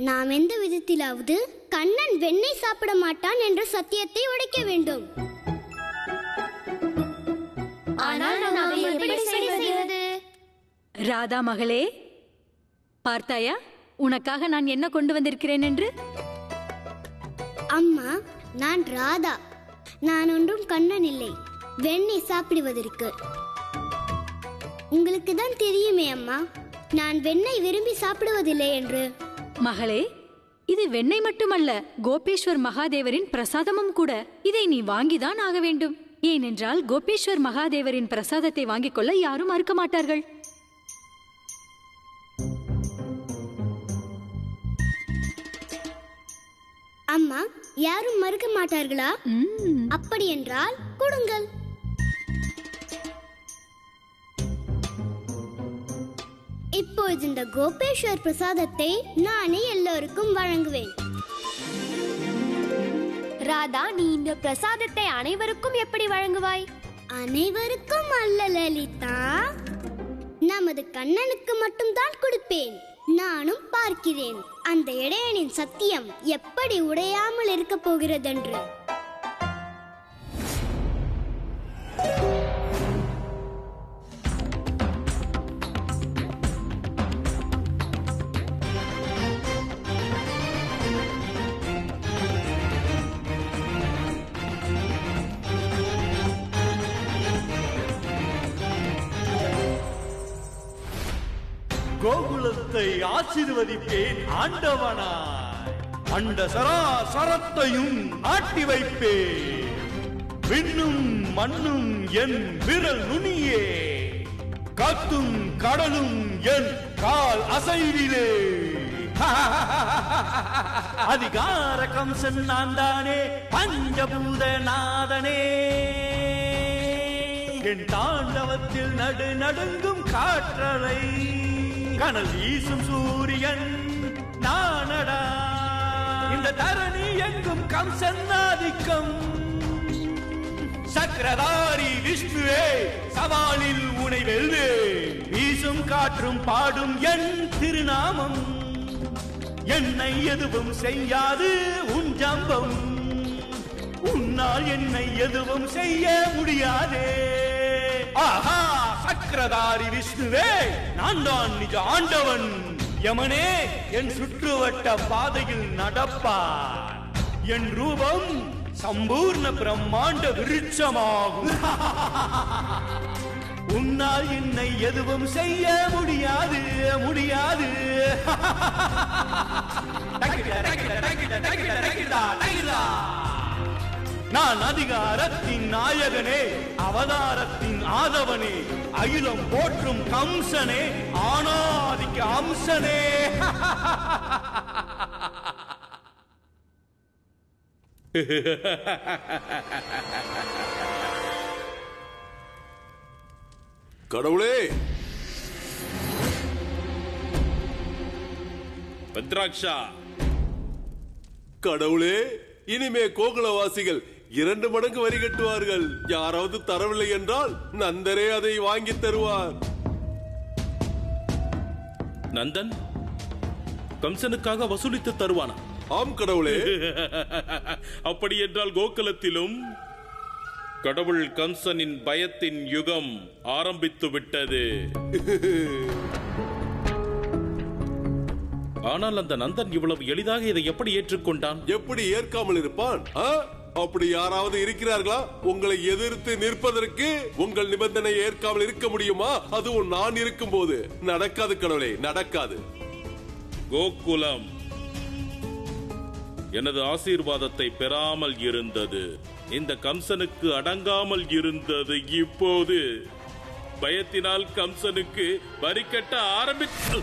நாம் எந்த விதத்திலாவது கண்ணன் வெண்ணெய் சாப்பிட மாட்டான் என்ற சத்தியத்தை உடைக்க வேண்டும். ராதா மகளே, பார்த்தாயா உனக்காக நான் என்ன கொண்டு வந்திருக்கிறேன் என்று? அம்மா, நான் ராதா. நான் ஒன்றும் கண்ணன் இல்லை, வெண்ணெய் சாப்பிடுவதற்கு. உங்களுக்கு தான் தெரியுமே அம்மா, நான் வெண்ணெய் விரும்பி சாப்பிடுவதில்லை என்று. மகளே, இது வெண்ணெய் மட்டுமல்ல, கோபேஸ்வர் மகாதேவரின் பிரசாதமும் கூட. இதை நீ வாங்கிதான் ஆக வேண்டும். ஏனென்றால் கோபேஸ்வர் மகாதேவரின் பிரசாதத்தை வாங்கிக் கொள்ள யாரும் மறுக்க மாட்டார்கள். அம்மா, யாரும் மறுக்க மாட்டார்களா? அப்படி என்றால் கொடுங்கள். இப்போது இந்த கோபேஸ்வர் பிரசாதத்தை நானே எல்லோருக்கும் வழங்குவேன். ராதா, நீ இந்த பிரசாதத்தை அனைவருக்கும் எப்படி வழங்குவாய்? அனைவருக்கும் அல்ல லலிதா, நமது கண்ணனுக்கு மட்டும்தான் கொடுப்பேன். நானும் பார்க்கிறேன் அந்த இடையனின் சத்தியம் எப்படி உடையாமல் இருக்க போகிறதென்று. கோகுலத்தை ஆசீர்வதிப்பேன் ஆண்டவனாய், அண்ட சராசரத்தையும் ஆட்டி வைப்பேன். விண்ணும் மண்ணும் என் விரல் நுனியே, காத்தும் கடலும் என் கால் அசைவிலே. அதிகார கம்சன் நான் தானே, பஞ்சபூத நாதனே. என் தாண்டவத்தில் நடுங்கும் காற்றலை, கனல் வீசும் சூரியன் நானடா. இந்த தரணி எங்கும் கம்சன் ஆதிக்கம். சக்கரதாரி விஷ்ணுவே, சவாலில் உனை வெல்வே. வீசும் காற்றும் பாடும் என் திருநாமம். என்னை எதுவும் செய்யாது உன் ஜம்பம். உன்னால் என்னை எதுவும் செய்ய முடியாதே. ஆஹா, சக்கரதாரி விஷ்ணுவே, நான் தான் நிஜ ஆண்டவன். யமனே, என் சுற்றுவட்ட பாதையில் நடப்பார். என் ரூபம் சம்பூர்ண பிரம்மாண்ட விருட்சமாகும். உன்னால் என்னை எதுவும் செய்ய முடியாது முடியாது. நான் அதிகாரத்தின் நாயகனே, அவதாரத்தின் ஆதவனே, அகிலம் போற்றும் கம்சனே, ஆணாதிக்க அம்சனே. கடவுளே, பத்ராக்ஷா, கடவுளே, இனிமே கோகுலவாசிகள் 2 மடங்கு வரி கட்டுவார்கள். யாராவது தரவில்லை என்றால் நந்தரே அதை வாங்கி தருவார். நந்தன் கம்சனுக்காக வசூலித்து தருவானா? ஆம் கடவுளே. அப்படி என்றால் கோகுலத்திலும் கடவுள் கம்சனின் பயத்தின் யுகம் ஆரம்பித்து விட்டது. ஆனால் அந்த நந்தன் இவ்வளவு எளிதாக இதை எப்படி ஏற்றுக்கொண்டான்? எப்படி ஏற்காமல் இருப்பான்? அப்படி யாராவது இருக்கிறார்களா உங்களை எதிர்த்து நிற்பதற்கு? உங்கள் நிபந்தனை ஏற்காமல் இருக்க முடியுமா? அதுவும் நான் இருக்கும் போது. நடக்காது கடவுளே, நடக்காது. கோகுலம் எனது ஆசீர்வாதத்தை பெறாமல் இருந்தது. இந்த கம்சனுக்கு அடங்காமல் இருந்தது. இப்போது பயத்தினால் கம்சனுக்கு வரி கட்ட ஆரம்பித்து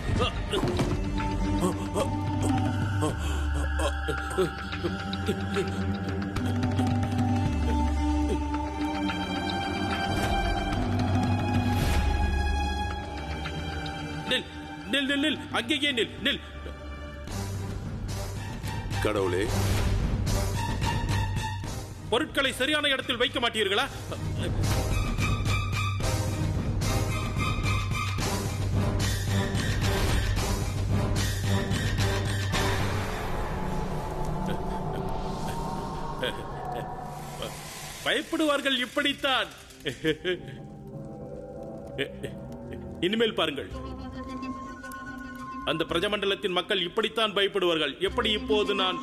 நில் நில் நில், அங்கேயே நில் நில். கடவுளே, பொருட்களை சரியான இடத்தில் வைக்க மாட்டீர்களா? பயப்படுவார்கள் இப்படித்தான். இனிமேல் பாருங்கள், அந்த பிரஜமண்டலத்தின் மக்கள் இப்படித்தான் பயப்படுவார்கள். எப்படி இப்போது நான்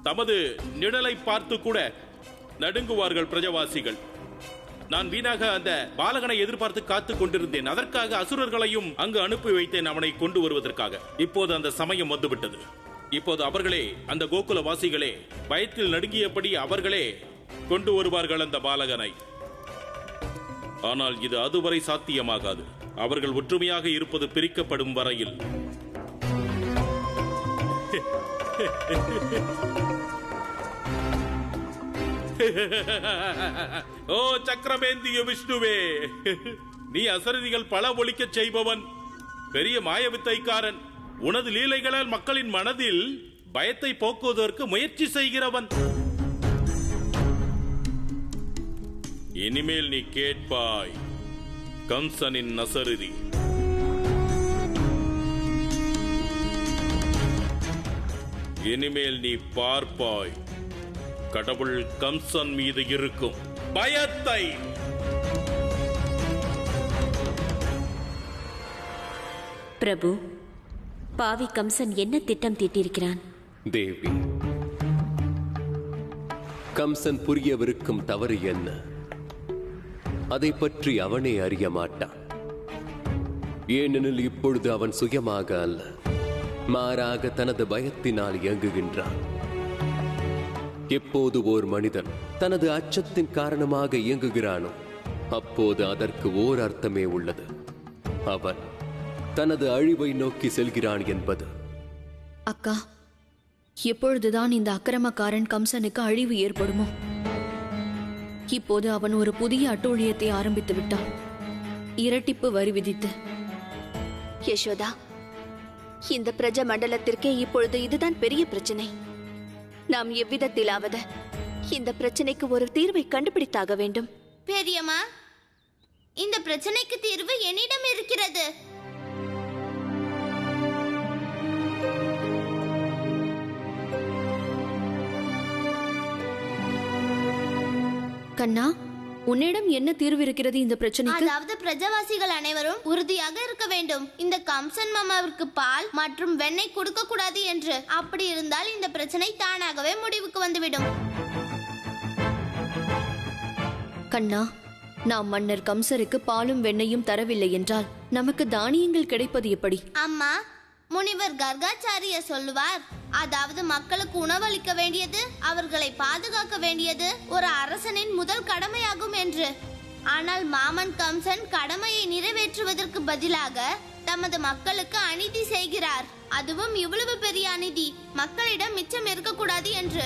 தமது நிழலை பார்த்து கூட நடுங்குவார்கள் பிரஜவாசிகள். நான் வீணாக அந்த பாலகனை எதிர்பார்த்து காத்துக் கொண்டிருந்தேன். அதற்காக அசுரர்களையும் அங்கு அனுப்பி வைத்தேன், அவனை கொண்டு வருவதற்காக. இப்போது அந்த சமயம் வந்துவிட்டது. இப்போது அவர்களே, அந்த கோகுலவாசிகளே பயத்தில் நடுங்கியபடி அவர்களே கொண்டு வருவார்கள் அந்த பாலகனை. ஆனால் இது அதுவரை சாத்தியமாகாது. அவர்கள் ஒற்றுமையாக இருப்பது பிரிக்கப்படும் வரையில். ஓ சக்கரமேந்திய விஷ்ணுவே, நீ அசரதிகள் பல ஒலிக்கச் செய்பவன், பெரிய மாயவித்தைக்காரன். உனது லீலைகளால் மக்களின் மனதில் பயத்தை போக்குவதற்கு முயற்சி செய்கிறவன். இனிமேல் நீ கேட்பாய் கம்சனின் அசரதி. இனிமேல் நீ பார்ப்பாய் கடவுள் கம்சன் மீது இருக்கும் பயத்தை. பிரபு, பாவி கம்சன் என்ன திட்டம் தீட்டியிருக்கிறான்? தேவி, கம்சன் புரியவிருக்கும் தவறு என்ன? அதை பற்றி அவனே அறிய மாட்டான். ஏனெனில் இப்பொழுது அவன் சுயமாக அல்ல, மாறாக தனது பயத்தினால் இயங்குகின்றான். எப்போது ஓர் மனிதன் தனது அச்சத்தின் காரணமாக இயங்குகிறானோ அப்போது அதற்கு ஓர் அர்த்தமே உள்ளது. அவன் தனது அழிவை நோக்கி செல்கிறான் என்பது. அக்கா, எப்பொழுதுதான் இந்த அக்கிரமக்காரன் கம்சனுக்கு அழிவு ஏற்படுமோ? இப்போது அவன் ஒரு புதிய அட்டூழியத்தை ஆரம்பித்து விட்டான், இரட்டிப்பு வரி விதித்து. யசோதா, இந்த பிரஜ மண்டலத்திற்கே இப்பொழுது இதுதான் பெரிய பிரச்சனை. நாம் எவ்விதத்திலாவது இந்த பிரச்சனைக்கு ஒரு தீர்வை கண்டுபிடித்தாக வேண்டும். பெரியம்மா, இந்த பிரச்சனைக்கு தீர்வு என்னிடம் இருக்கிறது. கண்ணா, உன்னிடம் என்ன தீர்வு இருக்கிறது இந்த பிரச்சனைக்கு? அதாவது பிரஜவாசிகள் அனைவரும் உறுதியாக இருக்க வேண்டும், இந்த கம்சன் மாமாவிற்கு பால் மற்றும் வெண்ணெய் கொடுக்க கூடாது என்று. அப்படி இருந்தால் இந்த பிரச்சனை தானாகவே முடிவுக்கு வந்துவிடும். கண்ணா, நாம் மன்னர் கம்சருக்கு பாலும் வெண்ணையும் தரவில்லை என்றால் நமக்கு தானியங்கள் கிடைப்பது எப்படி? அம்மா, முனிவர் கர்காச்சாரிய சொல்லுவார், அதாவது மக்களுக்கு உணவளிக்க வேண்டியது, அவர்களை பாதுகாக்க வேண்டியது ஒரு அரசனின் முதல் கடமையாகும் என்று. ஆனால் மாமன் கம்சன் கடமையை நிறைவேற்றுவதற்கு பதிலாக தமது மக்களுக்கு அநீதி செய்கிறார். அதுவும் இவ்வளவு பெரிய அநீதி, மக்களிடம் மிச்சம் இருக்கக்கூடாது என்று.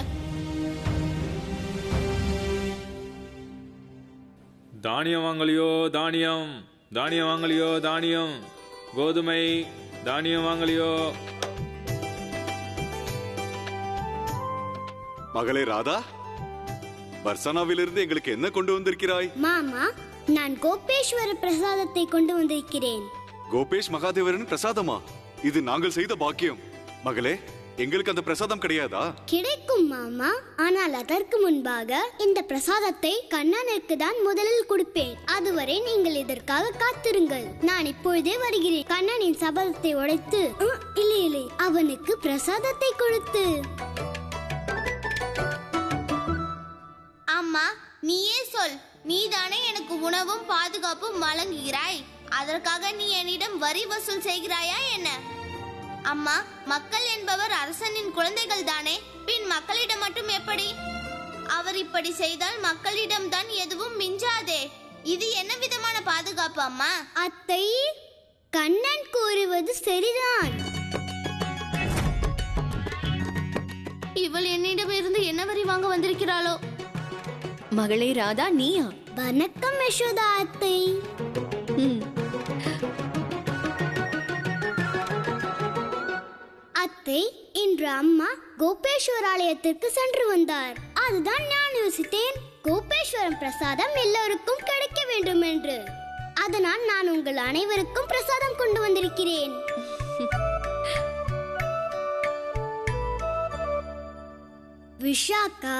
தானியம் வாங்கலையோ தானியம், தானியம் வாங்கலையோ தானியம், கோதுமை தானியம் வாங்கலையோ. மகளே ராதா, பர்சனாவிலிருந்து எங்களுக்கு என்ன கொண்டு வந்திருக்கிறாய்? மாமா, நான் கோபேஸ்வர பிரசாதத்தை கொண்டு வந்திருக்கிறேன். கோபேஷ் மகாதேவரின் பிரசாதமா? இது நாங்கள் செய்த பாக்கியம். மகளே, எங்களுக்கு அந்த பிரசாதம் கிடையாதா? கிடைக்கும் மாமா, ஆனால் அதற்கு முன்பாக இந்த பிரசாதத்தை கண்ணனுக்கு தான் முதலில் கொடுப்பேன். அதுவரை நீங்கள் இதற்காக காத்திருங்கள். நான் இப்பொழுதே வருகிறேன். கண்ணனின் சபதத்தை உடைத்து இல்லை அவனுக்கு பிரசாதத்தை கொடுத்து. அம்மா, நீயே சொல், நீதானே எனக்கு உணவும் பாதுகாப்பும் வழங்குகிறாய். அதற்காக நீ என்னிடம் வரி வசூல் செய்கிறாயா என்ன? அம்மா, மக்கள் என்பவர் அரசனின் குழந்தைகள் தானே, பின் மக்களிடம் மட்டும் எப்படி? அவர் இப்படி செய்தால் மக்களிடம் தான் எதுவும் மிஞ்சாதே. இது என்ன விதமான பாதுகாப்பு அம்மா? அத்தை, கண்ணன் கூறுவது சரிதான். இவள் என்னிடம் இருந்து என்ன வரி வாங்க வந்திருக்கிறாளோ? மகளே ராதா, நீயா? வணக்கம் யசோதா அத்தை. அத்தை, இன்று அம்மா கோபேஸ்வர் ஆலயத்திற்கு சென்று வந்தார். அதுதான் நான் யோசித்தேன், கோபேஸ்வரம் பிரசாதம் எல்லோருக்கும் கிடைக்க வேண்டும் என்று. அதனால் நான் உங்கள் அனைவருக்கும் பிரசாதம் கொண்டு வந்திருக்கிறேன். விஷாக்கா,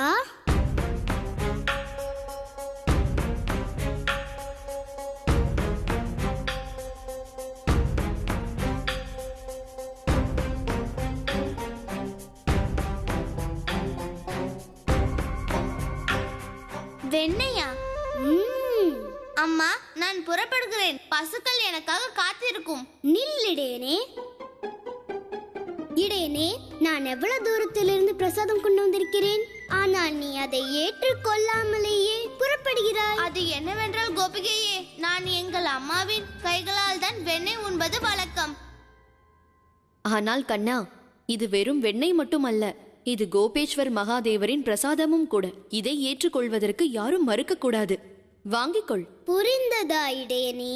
வெண்ணையா? அம்மா, நான் புறப்படுகிறேன். பசுக்கள் எனக்காக காத்திருக்கும். நில்லிடேனே. இடையனே, நான் எவ்வளவு தூரத்திலிருந்து பிரசாதம் கொண்டு வந்திருக்கிறேன். ஆனால் நீ அதை ஏற்றுக்கொள்ளாமலேயே புறப்படுகிறாய். அது என்னவென்றால் கோபிகையே, நான் எங்கள் அம்மாவின் கைகளால் தான் வெண்ணெய் உண்பது வழக்கம். ஆனால் கண்ணா, இது வெறும் வெண்ணெய் மட்டுமல்ல, இது கோபேஸ்வர் மகாதேவரின் பிரசாதமும் கூட. இதை ஏற்றுக்கொள்வதற்கு யாரும் மறுக்க கூடாது. வாங்கிக்கொள். புரிந்ததா இடையனே?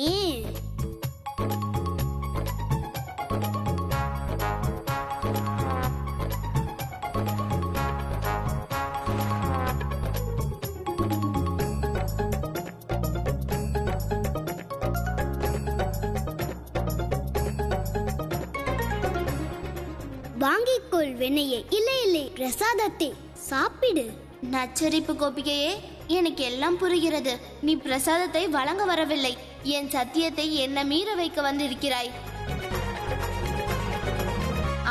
வாங்கிக்கொள் வெண்ணையை. இல்லை இல்லை, பிரசாதத்தை சாப்பிடு. நச்சரிப்பு கோபிகையே, எனக்கு எல்லாம் புரிகிறது. நீ பிரசாதத்தை வழங்க வரவில்லை, என் சத்தியத்தை என்ன மீற வைக்க வந்திருக்கிறாய்.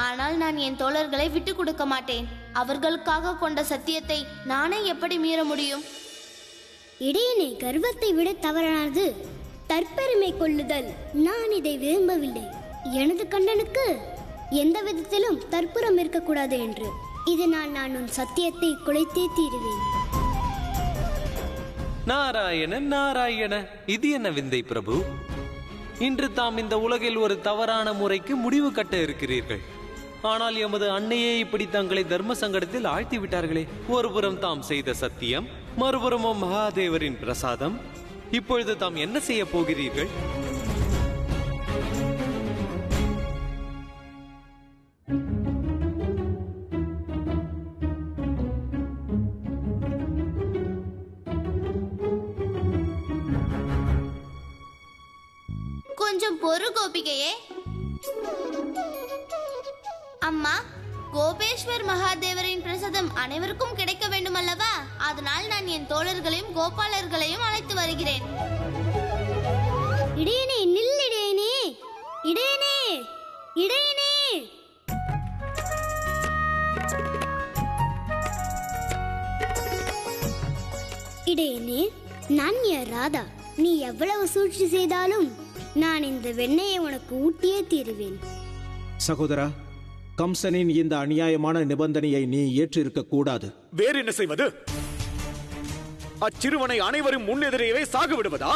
ஆனால் நான் என் தோழர்களை விட்டு கொடுக்க மாட்டேன். அவர்களுக்காக கொண்ட சத்தியத்தை நானே எப்படி மீற முடியும்? இடையனே, கர்வத்தை விட தவறானது தற்பெருமை கொள்ளுதல். நான் இதை விரும்பவில்லை. எனது கண்ணனுக்கு எந்த விதத்திலும் தற்புறம் இருக்கக்கூடாது என்று. இதனால் நான் உன் சத்தியத்தை குலைத்தே தீருவேன். நாராயண நாராயண, இது என்ன விந்தை பிரபு? இன்று தாம் இந்த உலகில் ஒரு தவறான முறைக்கு முடிவு கட்ட இருக்கிறீர்கள். ஆனால் எமது அன்னையே இப்படி தங்களை தர்ம சங்கடத்தில் ஆழ்த்தி விட்டார்களே. ஒருபுறம் தாம் செய்த சத்தியம், மறுபுறமும் மகாதேவரின் பிரசாதம். இப்பொழுது தாம் என்ன செய்ய போகிறீர்கள்? கொஞ்சம் பொறு கோபிகையே. அம்மா, கோபேஸ்வர் மகாதேவரின் பிரசாதம் அனைவருக்கும் கிடைக்க வேண்டும் அல்லவா? அதனால் நான் என் தோழர்களையும் கோபாலர்களையும் அழைத்து வருகிறேன். இடையனே, நில்லிடையனே. இடையனே, இடையனே. இடையனே, நான் யார்? ராதா. நீ எவ்வளவு சூழ்ச்சி செய்தாலும் நான் இந்த வெண்ணெயை உனக்கு ஊட்டியே தீருவேன். சகோதரா, கம்சனின் இந்த அநியாயமான நிபந்தனையை நீ ஏற்றிருக்க கூடாது. வேறு என்ன செய்வது? அச்சிறுவனை அனைவரும் முன்னெதிரையவே சாக விடுவதா?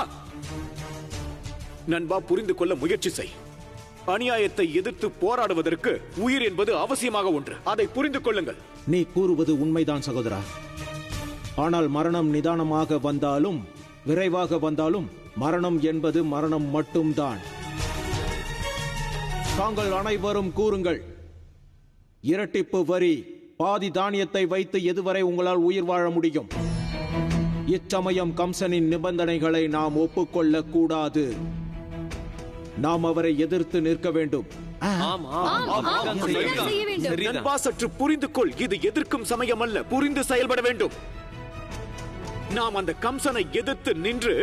நண்பா, புரிந்து கொள்ள முயற்சி செய். அநியாயத்தை எதிர்த்து போராடுவதற்கு உயிர் என்பது அவசியமாக ஒன்று. அதை புரிந்து கொள்ளுங்கள். நீ கூறுவது உண்மைதான் சகோதரா. ஆனால் மரணம் நிதானமாக வந்தாலும் விரைவாக வந்தாலும் மரணம் என்பது மரணம் மட்டும்தான். தாங்கள் அனைவரும் கூறுங்கள். இரட்டிப்பு வரி, பாதி தானியத்தை வைத்து எதுவரை உங்களால் உயிர் வாழ முடியும்? இச்சமயம் கம்சனின் நிபந்தனைகளை நாம் ஒப்புக்கொள்ள கூடாது. நாம் அவரை எதிர்த்து நிற்க வேண்டும். நண்பா, சற்று புரிந்து கொள். இது எதிர்க்கும் சமயம் அல்ல, புரிந்து செயல்பட வேண்டும். நாம் அந்த கம்சனை எதிர்த்து நின்று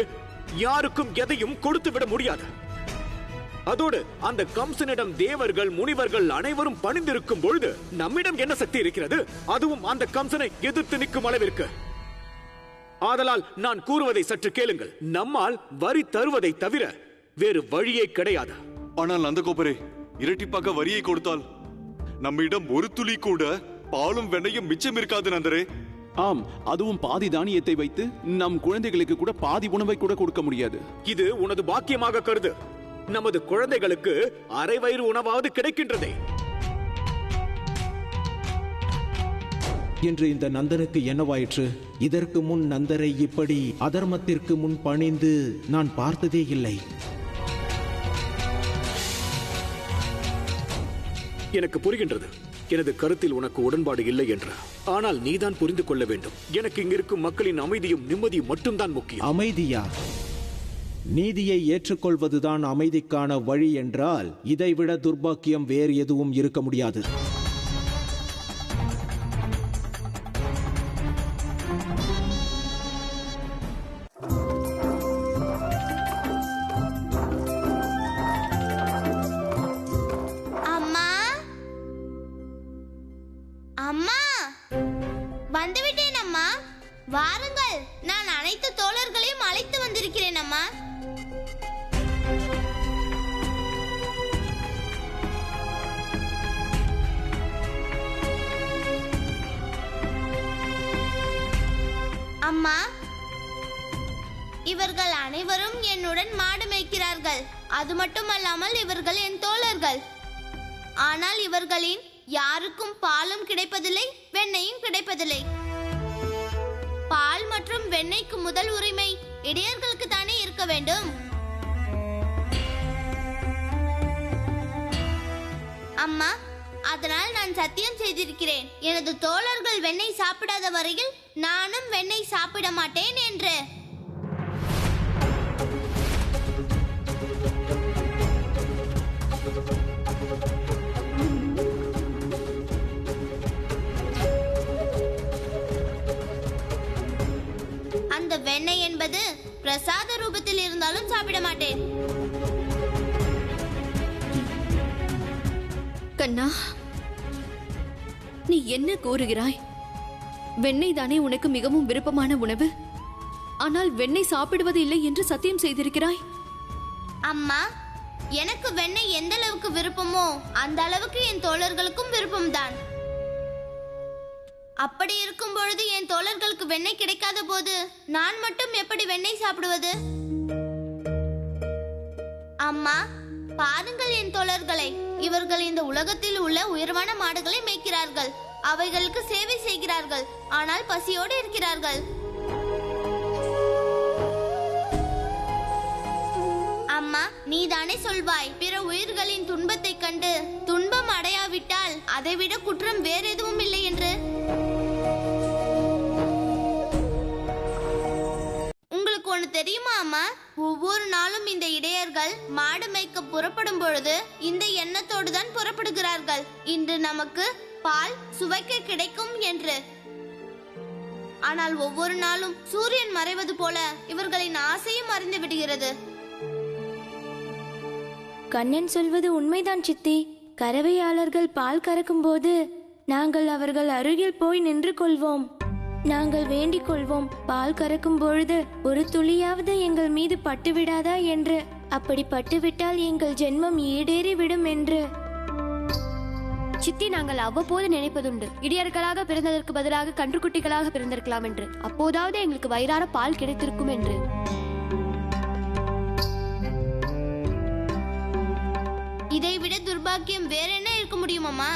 யாருக்கும் எதையும் கொடுத்து விட முடியாது. அதோடு அந்த கம்சனிடம் தேவர்கள், முனிவர்கள் அனைவரும் பணிந்திருக்கும் பொழுது நம்மிடம் என்ன சக்தி இருக்கிறது? அதுவும் அந்த கம்சனை எதிர்த்து நிற்கும் அளவிற்கு. ஆதலால் நான் கூறுவதை சற்று கேளுங்கள். நம்மால் வரி தருவதை தவிர வேறு வழியே கிடையாது. ஆனால் நந்தகோபரே, இரட்டிப்பாக வரியை கொடுத்தால் நம்மிடம் ஒரு துளி கூட பாலும் வெண்ணையும் மிச்சம் இருக்காது நந்தரே. ஆம், அதுவும் பாதி தானியத்தை வைத்து நம் குழந்தைகளுக்கு கூட பாதி உணவை கூட கொடுக்க முடியாது. இது உனது பாக்கியமாக கருது. நமது குழந்தைகளுக்கு அரை வயிறு உணவாவது கிடைக்கின்றதே. என்று இந்த நந்தனுக்கு என்னவாயிற்று? இதற்கு முன் நந்தரை இப்படி அதர்மத்திற்கு முன் பணிந்து நான் பார்த்ததே இல்லை. எனக்கு புரிகின்றது. எனது கருத்தில் உனக்கு உடன்பாடு இல்லை என்று. ஆனால் நீதான் புரிந்து கொள்ள வேண்டும். எனக்கு இங்கிருக்கும் மக்களின் அமைதியும் நிம்மதியும் மட்டும்தான் முக்கியம். அமைதியா? நீதியை ஏற்றுக்கொள்வதுதான் அமைதிக்கான வழி என்றால் இதைவிட துர்பாக்கியம் வேறு எதுவும் இருக்க முடியாது. வாருங்கள், நான் அனைத்து தோழர்களையும் அழைத்து வந்திருக்கிறேன் அம்மா. அம்மா, இவர்கள் அனைவரும் என்னுடன் மாடு மேய்க்கிறார்கள். அது மட்டுமல்லாமல் இவர்கள் என் தோழர்கள். ஆனால் இவர்களின் யாருக்கும் பாலும் கிடைப்பதில்லை, வெண்ணையும் கிடைப்பதில்லை. பால் மற்றும் வெண்ணெய்க்கு முதல் உரிமை இடையர்களுக்கு தானே இருக்க வேண்டும். அம்மா, அதனால் நான் சத்தியம் செய்திருக்கிறேன், எனது தோழர்கள் வெண்ணெய் சாப்பிடாத வரையில் நானும் வெண்ணெய் சாப்பிட மாட்டேன் என்று. அந்த வெண்ணெய் என்பது பிரசாத ரூபத்தில் இருந்தாலும் சாப்பிட மாட்டேன். கண்ணா, நீ என்ன கூறுகிறாய்? வெண்ணெய் தானே உனக்கு மிகவும் விருப்பமான உணவு. ஆனால் வெண்ணெய் சாப்பிடுவது இல்லை என்று சத்தியம் செய்திருக்கிறாய். அம்மா, எனக்கு வெண்ணெய் எந்த அளவுக்கு விருப்பமோ அந்த அளவுக்கு என் தோழர்களுக்கும் விருப்பம்தான். அப்படி இருக்கும் பொழுது என் தோழர்களுக்கு வெண்ணெய் கிடைக்காத போது நான் மட்டும் எப்படி வெண்ணெய் சாப்பிடுவது? அம்மா, பாருங்கள் என் தோழர்களை. இவர்கள் இந்த உலகத்தில் உள்ள உயர்வான மாடுகளை மேய்க்கிறார்கள், அவைகளுக்கு சேவை செய்கிறார்கள், ஆனால் பசியோடு இருக்கிறார்கள். அம்மா, நீதானே சொல்வாய், பிற உயிர்களின் துன்பத்தை கண்டு துன்பம் அடையாவிட்டால் அதைவிட குற்றம் வேற எதுவும் இல்லை என்று. உங்களுக்கு ஒண்ணு தெரியுமா அம்மா? ஒவ்வொரு நாளும் இந்த இடையர்கள் மாடு மேய்க்க புறப்படும் பொழுது இந்த எண்ணத்தோடு தான் புறப்படுகிறார்கள், இன்று நமக்கு பால் சுவைக்க கிடைக்கும் என்று. ஆனால் ஒவ்வொரு நாளும் சூரியன் மறைவது போல இவர்களின் ஆசையும் மறைந்து விடுகிறது. கண்ணன் சொல்வது உண்மைதான் சித்தி. கறவையாளர்கள் பால் கறக்கும் போது நாங்கள் அவர்கள் அருகில் போய் நின்று கொள்வோம். நாங்கள் வேண்டிக் கொள்வோம், பால் கறக்கும் பொழுது ஒரு துளியாவது எங்கள் மீது பட்டுவிடாதா என்று. அப்படி பட்டுவிட்டால் எங்கள் ஜென்மம் ஈடேறி விடும் என்று. சித்தி, நாங்கள் அவ்வப்போது நினைப்பதுண்டு, இடியர்களாக பிறந்ததற்கு பதிலாக கன்றுக்குட்டிகளாக பிறந்திருக்கலாம் என்று. அப்போதாவது எங்களுக்கு வயிறார பால் கிடைத்திருக்கும் என்று. இதைவிட துர்பாக்கியம் வேற என்ன இருக்க முடியுமாமா?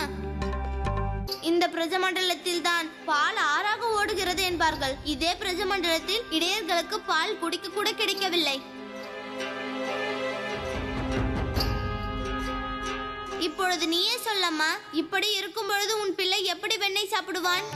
இந்த பிரஜமண்டலத்தில் தான் பால் ஆறாக ஓடுகிறது என்பார்கள். இதே பிரஜமண்டலத்தில் இடையர்களுக்கு பால் குடிக்க கூட கிடைக்கவில்லை. இப்பொழுது நீயே சொல்லம்மா, இப்படி இருக்கும் பொழுது உன் பிள்ளை எப்படி வெண்ணெய் சாப்பிடுவான்?